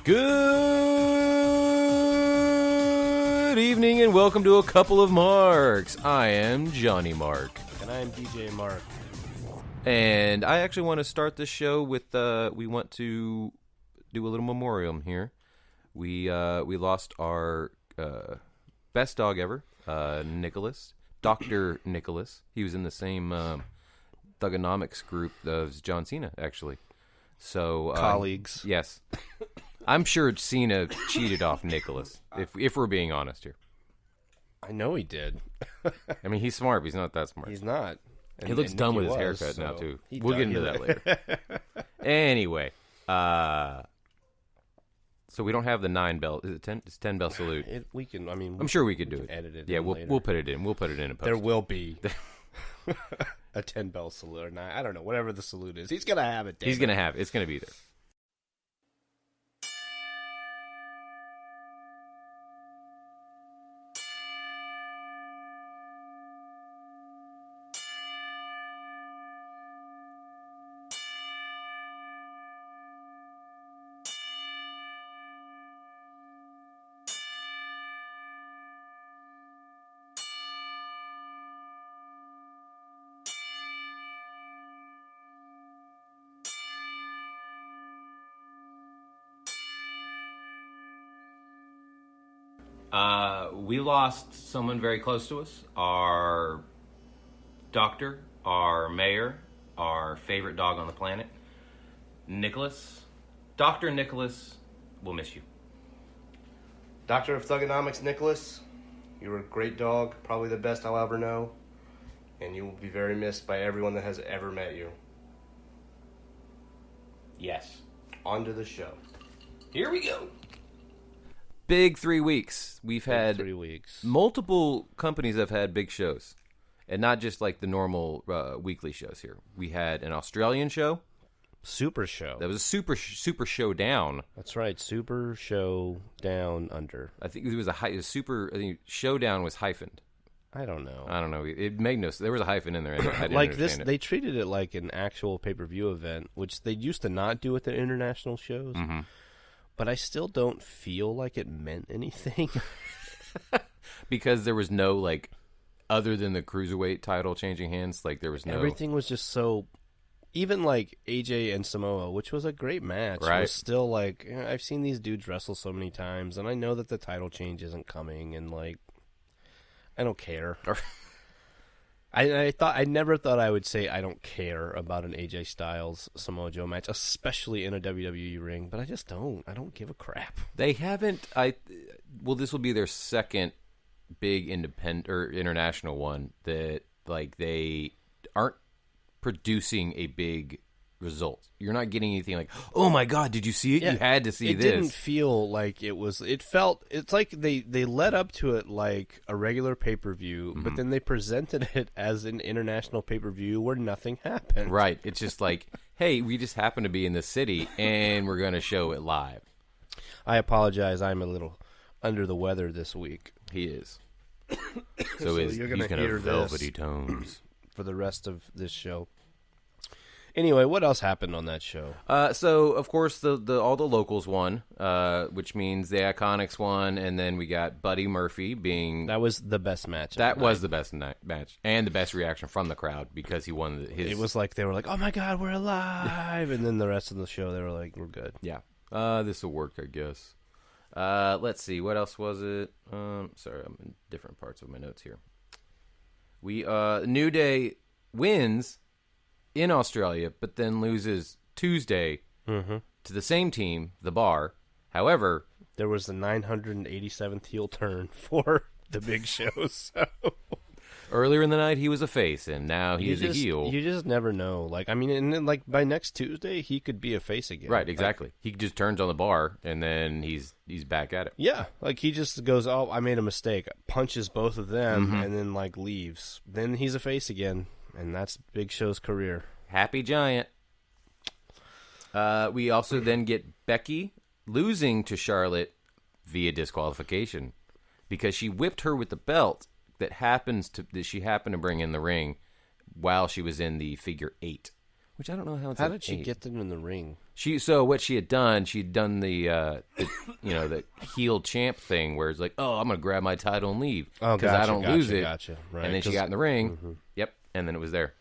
Good evening and welcome to A Couple of Marks. I am Jonny Mark. And I'm DJ Mark. And I actually want to start this show with, we want to do a little memoriam here. We lost our best dog ever, Nicholas, Dr. Nicholas. He was in the same thugonomics group as John Cena, actually. So colleagues. Yes. I'm sure Cena cheated off Nicholas, if we're being honest here. I know he did. I mean, he's smart, but he's not that smart. He's not. He looks dumb with his haircut now, too. We'll get into that later. Anyway, so we don't have the 9 bell. Is it 10? It's 10 bell salute. I'm sure we could do it. Edit it. Yeah, we'll put it in. We'll put it in a post. There will be a 10 bell salute or 9. I don't know. Whatever the salute is, he's gonna have it. He's gonna have it. It's gonna be there. We lost someone very close to us, our doctor, our mayor, our favorite dog on the planet, Nicholas. Dr. Nicholas, we'll miss you. Doctor of Thugonomics, Nicholas, you were a great dog, probably the best I'll ever know, and you will be very missed by everyone that has ever met you. Yes. On to the show. Here we go. Big 3 weeks. We've had 3 weeks. Multiple companies have had big shows, and not just like the normal weekly shows here. We had an Australian show. Super show. That was a super showdown. That's right. Super show down under. I think it was a super. I think showdown was hyphened. I don't know. It made no sense. There was a hyphen in there. I didn't like this, understand it. They treated it like an actual pay-per-view event, which they used to not do with their international shows. Mm-hmm. But I still don't feel like it meant anything. Because there was no, like, other than the Cruiserweight title changing hands, like, there was no... Everything was just so... Even, like, AJ and Samoa, which was a great match, right. Was still, like, I've seen these dudes wrestle so many times, and I know that the title change isn't coming, and, like, I don't care. I never thought I would say I don't care about an AJ Styles Samoa Joe match, especially in a WWE ring, but I just don't. I don't give a crap. They haven't. This will be their second big independent or international one that like they aren't producing a big result. You're not getting anything like, oh my god, did you see it? Yeah, you had to see this. It didn't feel like it was. It's like they led up to it like a regular pay-per-view, but then they presented it as an international pay-per-view where nothing happened. Right. It's just like, hey, we just happen to be in the city and we're going to show it live. I apologize. I'm a little under the weather this week. He is. So he's going to have velvety tones for the rest of this show. Anyway, what else happened on that show? So of course the all the locals won, which means the Iconics won, and then we got Buddy Murphy being that was the best match. That was the best match and the best reaction from the crowd because he won his. It was like they were like, "Oh my god, we're alive!" And then the rest of the show they were like, "We're good." Yeah, this will work, I guess. Let's see, what else was it? Sorry, I'm in different parts of my notes here. We New Day wins in Australia, but then loses Tuesday to the same team, the Bar. However, there was the 987th heel turn for the Big Show. So earlier in the night, he was a face, and now he's a heel. You just never know. Like, I mean, and then, like by next Tuesday, he could be a face again. Right? Exactly. Like, he just turns on the Bar, and then he's back at it. Yeah, like he just goes, "Oh, I made a mistake," punches both of them, and then like leaves. Then he's a face again. And that's Big Show's career. Happy Giant. We also then get Becky losing to Charlotte via disqualification because she whipped her with the belt that she happened to bring in the ring while she was in the figure 8, which I don't know how it's. How did she get them in the ring? What she had done, she'd done the the heel champ thing, where it's like, oh, I'm gonna grab my title and leave because I don't lose it. Gotcha. Right. And then she got in the ring. Yep, and then it was there.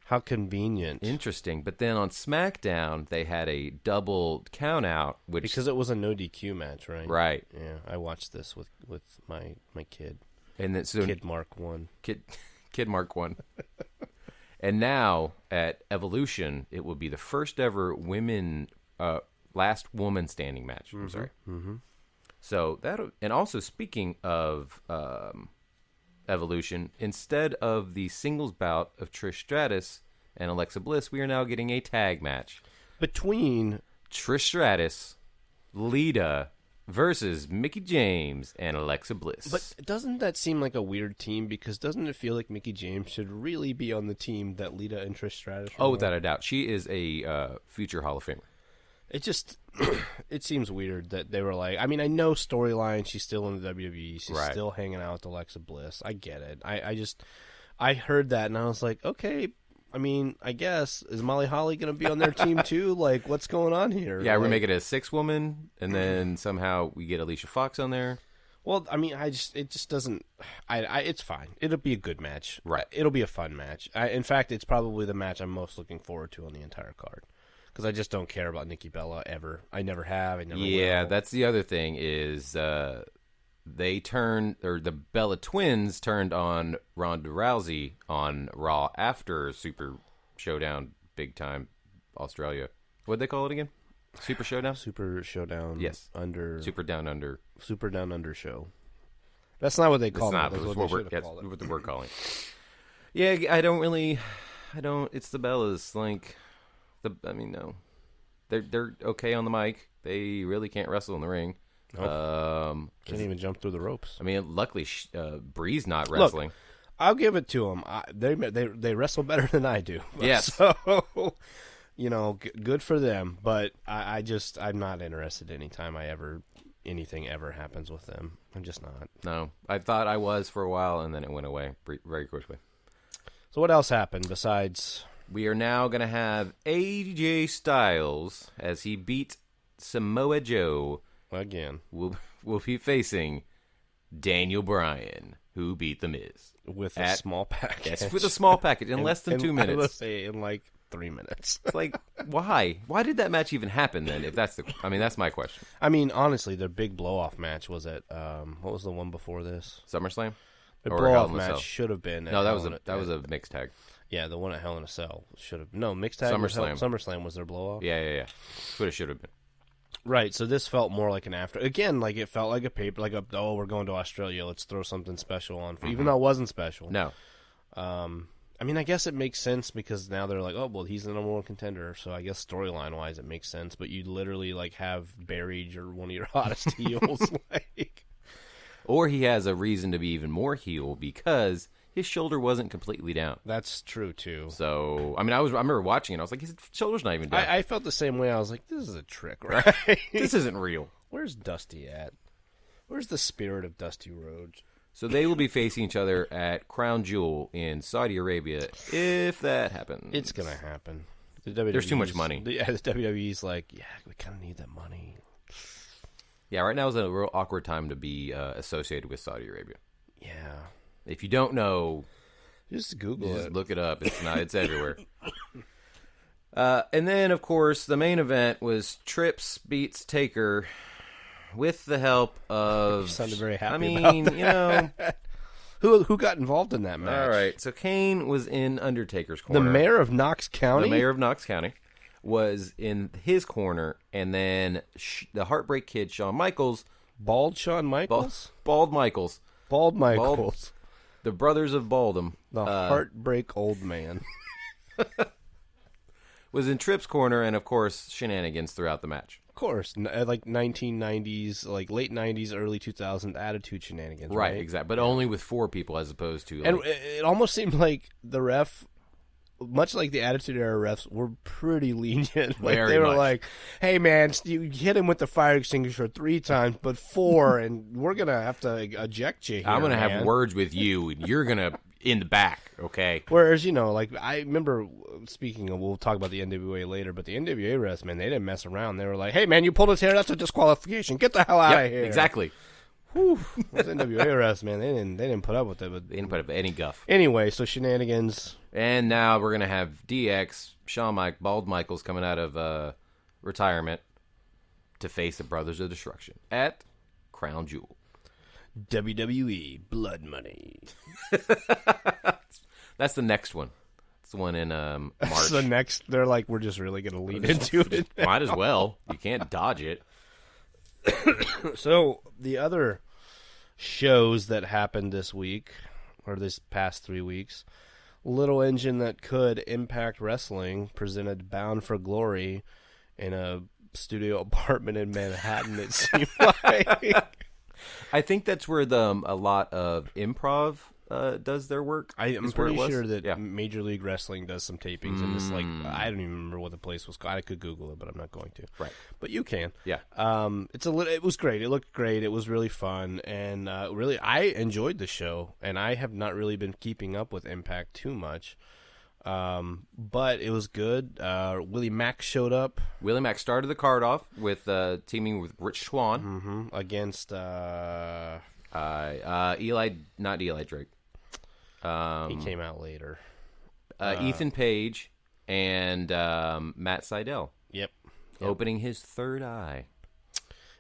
How convenient. Interesting. But then on SmackDown, they had a double count out, because it was a no DQ match, right? Right. Yeah, I watched this with my kid. And then Kid Mark 1. Kid Mark 1. And now at Evolution, it will be the first ever last woman standing match. I'm sorry. Mm-hmm. So and also speaking of Evolution, instead of the singles bout of Trish Stratus and Alexa Bliss, we are now getting a tag match between Trish Stratus, Lita versus Mickie James and Alexa Bliss. But doesn't that seem like a weird team? Because doesn't it feel like Mickie James should really be on the team that Lita and Trish Stratus are on? Without a doubt. She is a future Hall of Famer. It just, it seems weird that they were like, I mean, I know storyline, she's still in the WWE, she's still hanging out with Alexa Bliss. I get it. I heard that and I was like, okay, I mean, I guess, is Molly Holly going to be on their team too? Like, what's going on here? Yeah, we make it a 6-woman, and then somehow we get Alicia Fox on there. Well, I mean, it just doesn't. It's fine. It'll be a good match. Right. It'll be a fun match. In fact, it's probably the match I'm most looking forward to on the entire card. Because I just don't care about Nikki Bella ever. I never have. I never will. Yeah, that's the other thing is the Bella Twins turned on Ronda Rousey on Raw after Super Showdown Big Time Australia. What'd they call it again? Super Showdown? Super Showdown. Yes. Super Down Under. Super Down Under show. That's not what they call it. That's what we're calling it. Yeah, it's the Bellas. Like, no. They're okay on the mic. They really can't wrestle in the ring. Nope. Can't even jump through the ropes. I mean, luckily, Bree's not wrestling. Look, I'll give it to them. They wrestle better than I do. Yes. So, good for them. But I'm not interested anytime anything ever happens with them. I'm just not. No, I thought I was for a while, and then it went away very quickly. So what else happened besides? We are now going to have AJ Styles as he beat Samoa Joe. Again. Will be facing Daniel Bryan, who beat The Miz. With a small package. Yes, with a small package in less than 2 minutes. Let's say in like 3 minutes. It's like, why? Why did that match even happen then? That's my question. I mean, honestly, their big blow-off match was at, what was the one before this? SummerSlam? The blow-off match should have been. No, that was a mixed tag. Yeah, the one at Hell in a Cell should have. No, mixed tag. SummerSlam. SummerSlam was their blow-off. Yeah. That's what it should have been. Right, so this felt more like an after. Again, like it felt like a paper, we're going to Australia, let's throw something special on. Even though it wasn't special. No. I mean, I guess it makes sense because now they're like, oh, well, he's the number one contender, so I guess storyline-wise it makes sense. But you literally, have Barry or one of your hottest heels, Or he has a reason to be even more heel because his shoulder wasn't completely down. That's true, too. So, I remember watching it. I was like, his shoulder's not even down. I felt the same way. I was like, this is a trick, right? This isn't real. Where's Dusty at? Where's the spirit of Dusty Rhodes? So they will be facing each other at Crown Jewel in Saudi Arabia if that happens. It's going to happen. There's too much money. The WWE's like, yeah, we kind of need that money. Yeah, right now is a real awkward time to be associated with Saudi Arabia. Yeah. If you don't know, just Google it. Just look it up. It's everywhere. And then, of course, the main event was Trips beats Taker with the help of... You sounded very happy about that. Who got involved in that match? All right, so Kane was in Undertaker's corner. The mayor of Knox County? The mayor of Knox County was in his corner, and then the Heartbreak Kid, Shawn Michaels... Bald Shawn Michaels? Bald Michaels. Bald Michaels. The brothers of Baldum. The Heartbreak Old Man. Was in Tripp's corner, and of course, shenanigans throughout the match. Of course. 1990s, late 90s, early 2000s attitude shenanigans. Right, exactly. But only with 4 people as opposed to... And it almost seemed like the ref... Much like the Attitude Era refs were pretty lenient. They were like, hey, man, you hit him with the fire extinguisher 3 times, but 4, and we're going to have to eject you here, I'm going to have words with you, and you're going to in the back, okay? Whereas, like, I remember, speaking of, we'll talk about the NWA later, but the NWA refs, man, they didn't mess around. They were like, hey, man, you pulled his hair, that's a disqualification. Get the hell out of here. Exactly. Whew. Those NWA refs, man, they didn't put up with it. But They didn't put up any guff. Anyway, so shenanigans. And now we're going to have DX, Bald Michaels coming out of retirement to face the Brothers of Destruction at Crown Jewel. WWE Blood Money. That's the next one. It's the one in March. That's the next. They're like, we're just really going to lead into it. Might as well. You can't dodge it. So the other shows that happened this week, or this past 3 weeks, little engine that could Impact Wrestling presented Bound for Glory in a studio apartment in Manhattan, it seemed like. I think that's where a lot of improv does their work. I'm pretty sure that Major League Wrestling does some tapings in this, like, I don't even remember what the place was called. I could Google it, but I'm not going to. Right. But you can. Yeah. It was great. It looked great. It was really fun. And really, I enjoyed the show. And I have not really been keeping up with Impact too much. But it was good. Willie Mack showed up. Willie Mack started the card off with teaming with Rich Swann against not Eli Drake. He came out later. Ethan Page and Matt Sydal. Yep. Opening his third eye.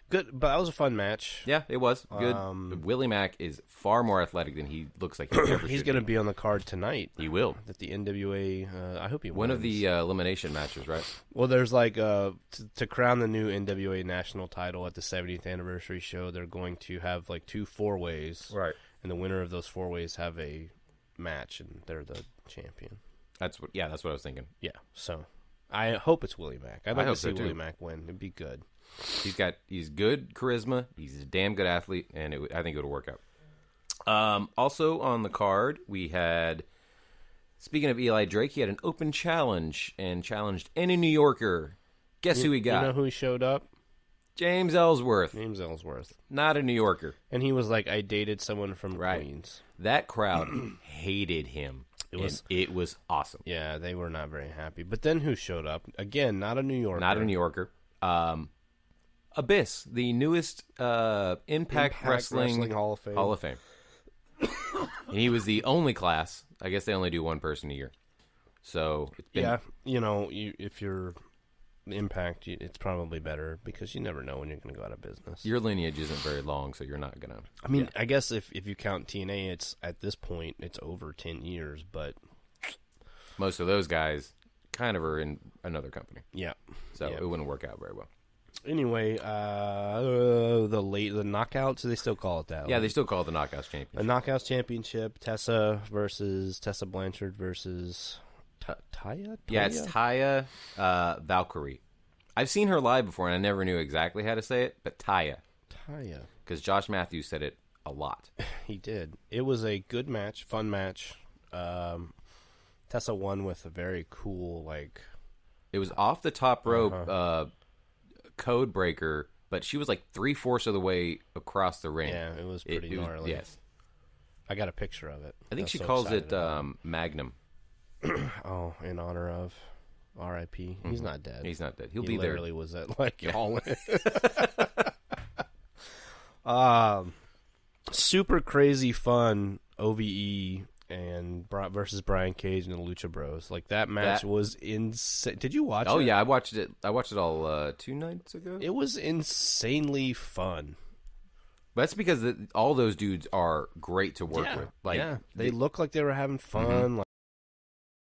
Good, but that was a fun match. Yeah, it was good. Willie Mack is far more athletic than he looks like he ever He's going to be on the card tonight. He will. At the NWA, I hope he wins. One of the elimination matches, right? Well, there's like, to crown the new NWA national title at the 70th anniversary show, they're going to have like 2 4-ways. Right. And the winner of those 4-ways have a match, and they're the champion. That's what I was thinking. Yeah, so I hope it's Willie Mack. I'd like to see Willie too. Mack win. It'd be good. He's good charisma. He's a damn good athlete, and I think it would work out. Also on the card, we had, speaking of Eli Drake, he had an open challenge and challenged any New Yorker. Guess who he got? You know who he showed up? James Ellsworth. James Ellsworth. Not a New Yorker. And he was like, I dated someone from Queens. That crowd hated him. It was awesome. Yeah, they were not very happy. But then who showed up? Again, not a New Yorker. Not a New Yorker. Abyss, the newest Impact Wrestling Hall of Fame. Hall of Fame. And he was the only class. I guess they only do one person a year. So it's been, if you're Impact, it's probably better because you never know when you're going to go out of business. Your lineage isn't very long, so you're not going to. I mean, I guess if you count TNA, it's at this point it's over 10 years, but most of those guys kind of are in another company. Yeah. So it wouldn't work out very well. Anyway, the Knockouts, they still call it that. Yeah, they still call it the Knockouts Championship. The Knockouts Championship, Tessa Blanchard versus Taya? Yeah, it's Taya Valkyrie. I've seen her live before, and I never knew exactly how to say it, but Taya. Because Josh Matthews said it a lot. He did. It was a good match, fun match. Tessa won with a very cool, like... It was off the top rope code breaker, but she was like 3/4 of the way across the ring. Yeah, it was pretty gnarly. Yes. I got a picture of it. I think she calls it Magnum. Oh, in honor of R.I.P. He's not dead. He's not dead. He'll be there. He literally was at like all in. Super crazy fun OVE and versus Brian Cage and the Lucha Bros. Like that match was insane. Did you watch it? Oh yeah, I watched it. I watched it all 2 nights ago. It was insanely fun. That's because all those dudes are great to work with. Like, they look like they were having fun.